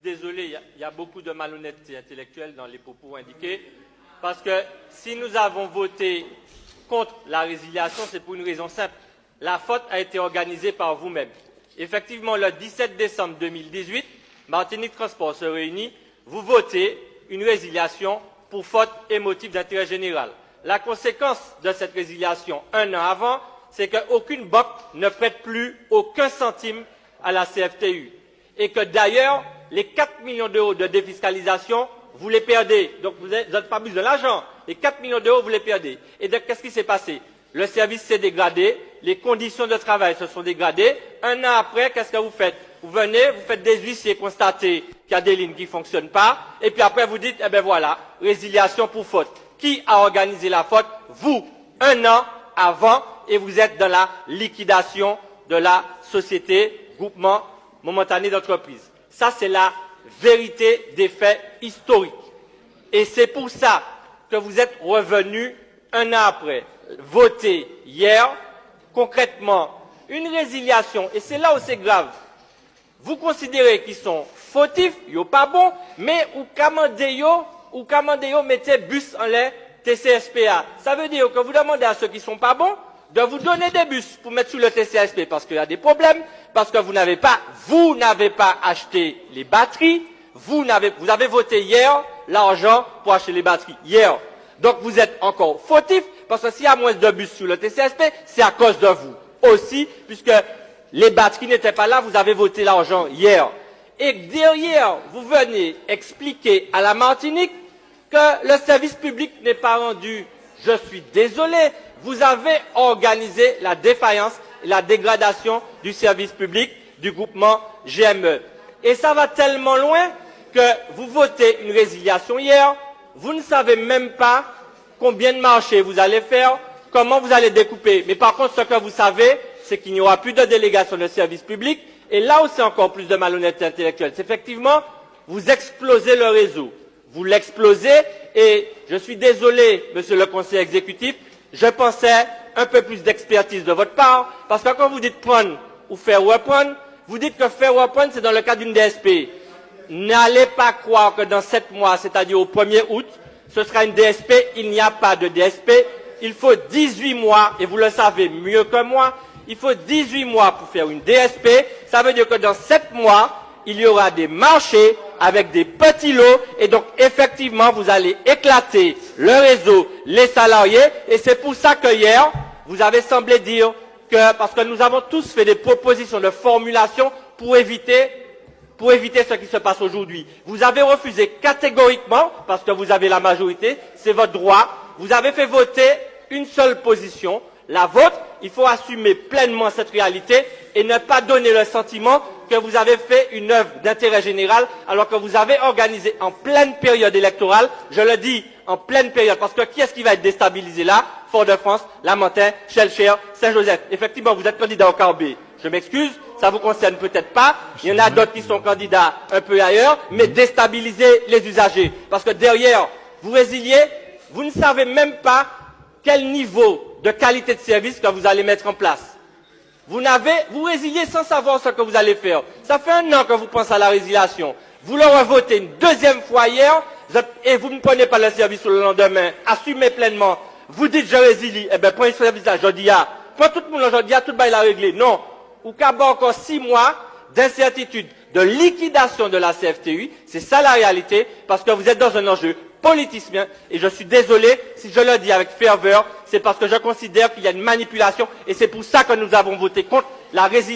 Désolé, il y a beaucoup de malhonnêteté intellectuelle dans les propos indiqués, parce que si nous avons voté contre la résiliation, c'est pour une raison simple. La faute a été organisée par vous-même. Effectivement, le 17 décembre 2018, Martinique Transport se réunit, vous votez une résiliation pour faute et motif d'intérêt général. La conséquence de cette résiliation, un an avant, c'est qu'aucune banque ne prête plus aucun centime à la CFTU. Et que d'ailleurs, les 4 millions d'euros de défiscalisation, vous les perdez. Donc vous n'êtes pas plus de l'argent. Les 4 millions d'euros, vous les perdez. Et donc, qu'est-ce qui s'est passé? Le service s'est dégradé, les conditions de travail se sont dégradées. Un an après, qu'est-ce que vous faites? Vous venez, vous faites des huissiers, constatez qu'il y a des lignes qui ne fonctionnent pas, et puis après vous dites, eh bien voilà, résiliation pour faute. Qui a organisé la faute? Vous, un an avant, et vous êtes dans la liquidation de la société, groupement momentané d'entreprise. Ça, c'est la vérité des faits historiques. Et c'est pour ça que vous êtes revenu un an après, voter hier, concrètement, une résiliation, et c'est là où c'est grave. Vous considérez qu'ils sont fautifs, ils sont pas bons, mais ou Kamandeyo mettez bus en l'air TCSPA. Ça veut dire que vous demandez à ceux qui sont pas bons de vous donner des bus pour mettre sur le TCSP parce qu'il y a des problèmes, parce que vous n'avez pas acheté les batteries, vous avez voté hier l'argent pour acheter les batteries, hier. Donc vous êtes encore fautif, parce que s'il y a moins de bus sur le TCSP, c'est à cause de vous aussi, puisque les batteries n'étaient pas là, vous avez voté l'argent hier. Et derrière, vous venez expliquer à la Martinique que le service public n'est pas rendu. Je suis désolé, vous avez organisé la défaillance et la dégradation du service public du groupement GME. Et ça va tellement loin que vous votez une résiliation hier, vous ne savez même pas combien de marchés vous allez faire, comment vous allez découper. Mais par contre, ce que vous savez, c'est qu'il n'y aura plus de délégation de service public. Et là où c'est encore plus de malhonnêteté intellectuelle, c'est effectivement, vous explosez le réseau. Vous l'explosez et je suis désolé, monsieur le conseiller exécutif, je pensais un peu plus d'expertise de votre part, parce que quand vous dites prendre ou faire reprendre, vous dites que faire reprendre, c'est dans le cadre d'une DSP. N'allez pas croire que dans 7 mois, c'est-à-dire au 1er août, ce sera une DSP. Il n'y a pas de DSP. Il faut 18 mois, et vous le savez mieux que moi, il faut 18 mois pour faire une DSP. Ça veut dire que dans 7 mois, il y aura des marchés avec des petits lots, et donc effectivement, vous allez éclater le réseau, les salariés, et c'est pour ça que hier, vous avez semblé dire que, parce que nous avons tous fait des propositions de formulation pour éviter ce qui se passe aujourd'hui. Vous avez refusé catégoriquement, parce que vous avez la majorité, c'est votre droit, vous avez fait voter une seule position, la vôtre. Il faut assumer pleinement cette réalité et ne pas donner le sentiment que vous avez fait une œuvre d'intérêt général alors que vous avez organisé en pleine période électorale, je le dis, en pleine période, parce que qui est-ce qui va être déstabilisé là? Fort-de-France, Lamentin, Shellcher, Saint-Joseph. Effectivement, vous êtes candidat au Carbet. Je m'excuse, ça vous concerne peut-être pas. Il y en a d'autres qui sont candidats un peu ailleurs, mais déstabilisez les usagers. Parce que derrière, vous résiliez, vous ne savez même pas quel niveau de qualité de service que vous allez mettre en place. Vous résiliez sans savoir ce que vous allez faire. Ça fait un an que vous pensez à la résiliation. Vous leur votez une deuxième fois hier, et vous ne prenez pas le service le lendemain. Assumez pleinement. Vous dites je résilie, eh bien prenez ce service là, je dis ah. Pas tout le monde aujourd'hui, tout le monde l'a réglé. Non. Ou qu'à encore 6 mois d'incertitude, de liquidation de la CFTU, c'est ça la réalité, parce que vous êtes dans un enjeu politicien, et je suis désolé, si je le dis avec ferveur, c'est parce que je considère qu'il y a une manipulation, et c'est pour ça que nous avons voté contre la résiliation.